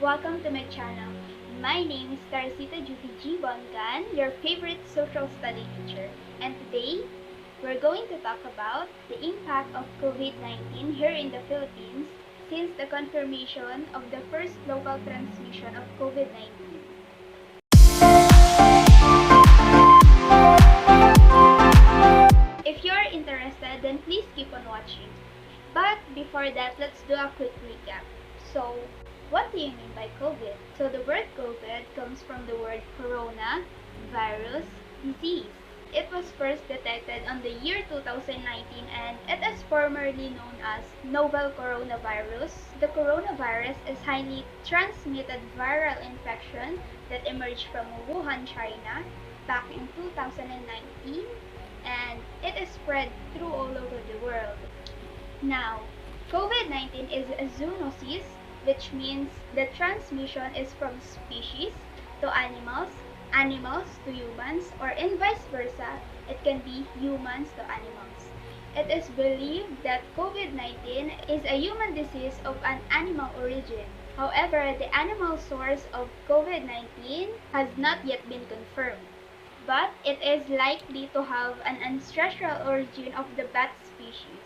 Welcome to my channel. My name is Teresita Judy Boncan, your favorite social study teacher. And today, we're going to talk about the impact of COVID-19 here in the Philippines since the confirmation of the first local transmission of COVID-19. If you're interested, then please keep on watching. But before that, let's do a quick recap. So, what do you mean by COVID? So the word COVID comes from the word corona, virus, disease. It was first detected on the year 2019 and it is formerly known as novel coronavirus. The coronavirus is highly transmitted viral infection that emerged from Wuhan, China back in 2019 and it is spread through all over the world. Now, COVID-19 is a zoonosis, which means the transmission is from species to animals, animals to humans, or in vice versa, it can be humans to animals. It is believed that COVID-19 is a human disease of an animal origin. However, the animal source of COVID-19 has not yet been confirmed, but it is likely to have an ancestral origin of the bat species.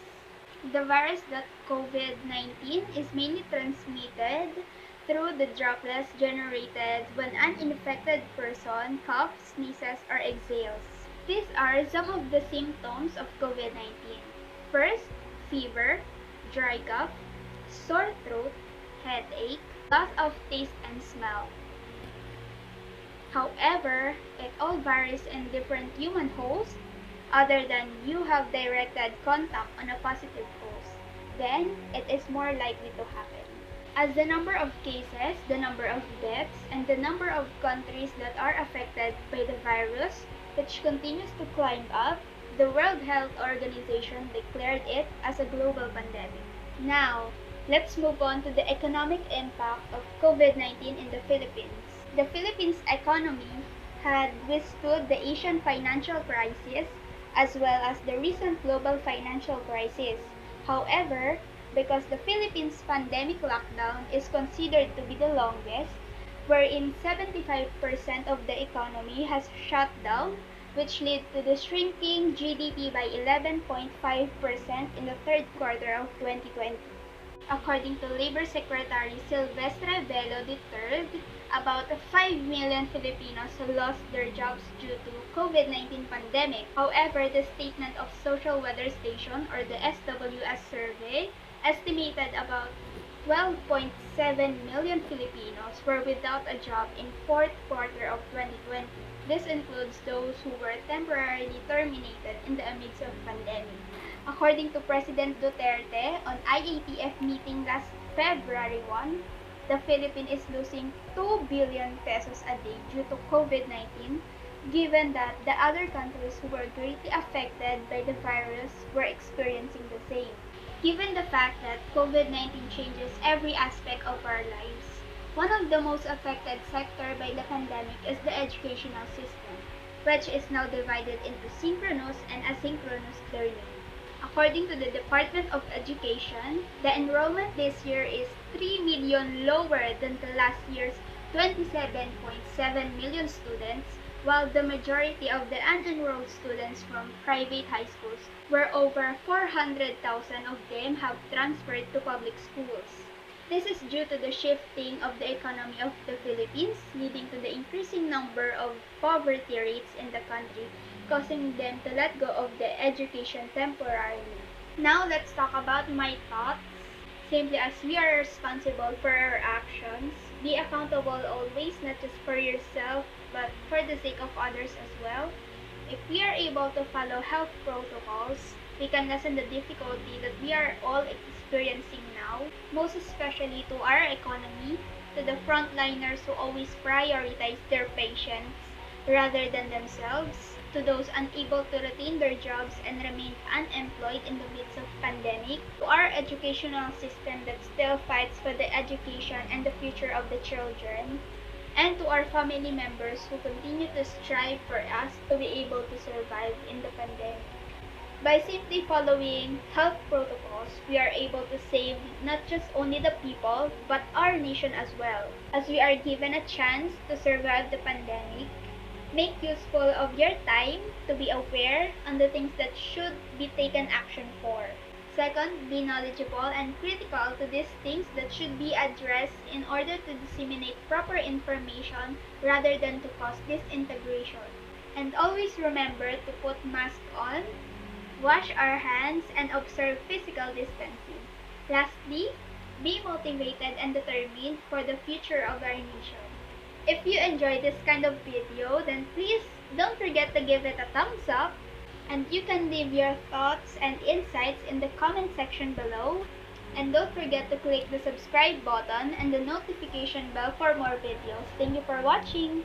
The virus that COVID-19 is mainly transmitted through the droplets generated when an infected person coughs, sneezes, or exhales. These are some of the symptoms of COVID-19. First, fever, dry cough, sore throat, headache, loss of taste and smell. However, it all varies in different human hosts other than you have directed contact on a positive host, then it is more likely to happen. As the number of cases, the number of deaths, and the number of countries that are affected by the virus, which continues to climb up, the World Health Organization declared it as a global pandemic. Now, let's move on to the economic impact of COVID-19 in the Philippines. The Philippines economy had withstood the Asian financial crisis as well as the recent global financial crisis. However, because the Philippines pandemic lockdown is considered to be the longest, wherein 75% of the economy has shut down, which led to the shrinking GDP by 11.5% in the third quarter of 2020. According to Labor Secretary Silvestre Velo III, about 5 million Filipinos lost their jobs due to COVID-19 pandemic. However, the Statement of Social Weather Station or the SWS survey estimated about 12.7 million Filipinos were without a job in fourth quarter of 2020. This includes those who were temporarily terminated in the midst of pandemic. According to President Duterte on IATF meeting last February 1, the Philippines is losing 2 billion pesos a day due to COVID-19, given that the other countries who were greatly affected by the virus were experiencing the same. Given the fact that COVID-19 changes every aspect of our lives, one of the most affected sector by the pandemic is the educational system, which is now divided into synchronous and asynchronous learning. According to the Department of Education, the enrollment this year is 3 million lower than the last year's 27.7 million students, while the majority of the unenrolled students from private high schools, where over 400,000 of them have transferred to public schools. This is due to the shifting of the economy of the Philippines, leading to the increasing number of poverty rates in the country, causing them to let go of the education temporarily. Now let's talk about my thoughts. Simply as we are responsible for our actions, be accountable always, not just for yourself, but for the sake of others as well. If we are able to follow health protocols, we can lessen the difficulty that we are all experiencing now, most especially to our economy, to the frontliners who always prioritize their patients rather than themselves, to those unable to retain their jobs and remain unemployed in the midst of pandemic, to our educational system that still fights for the education and the future of the children, and to our family members who continue to strive for us to be able to survive in the pandemic. By simply following health protocols, we are able to save not just only the people, but our nation as well. As we are given a chance to survive the pandemic, make useful of your time to be aware on the things that should be taken action for. Second, be knowledgeable and critical to these things that should be addressed in order to disseminate proper information rather than to cause disintegration. And always remember to put mask on, wash our hands, and observe physical distancing. Lastly, be motivated and determined for the future of our nation. If you enjoyed this kind of video, then please don't forget to give it a thumbs up, and you can leave your thoughts and insights in the comment section below. And don't forget to click the subscribe button and the notification bell for more videos. Thank you for watching!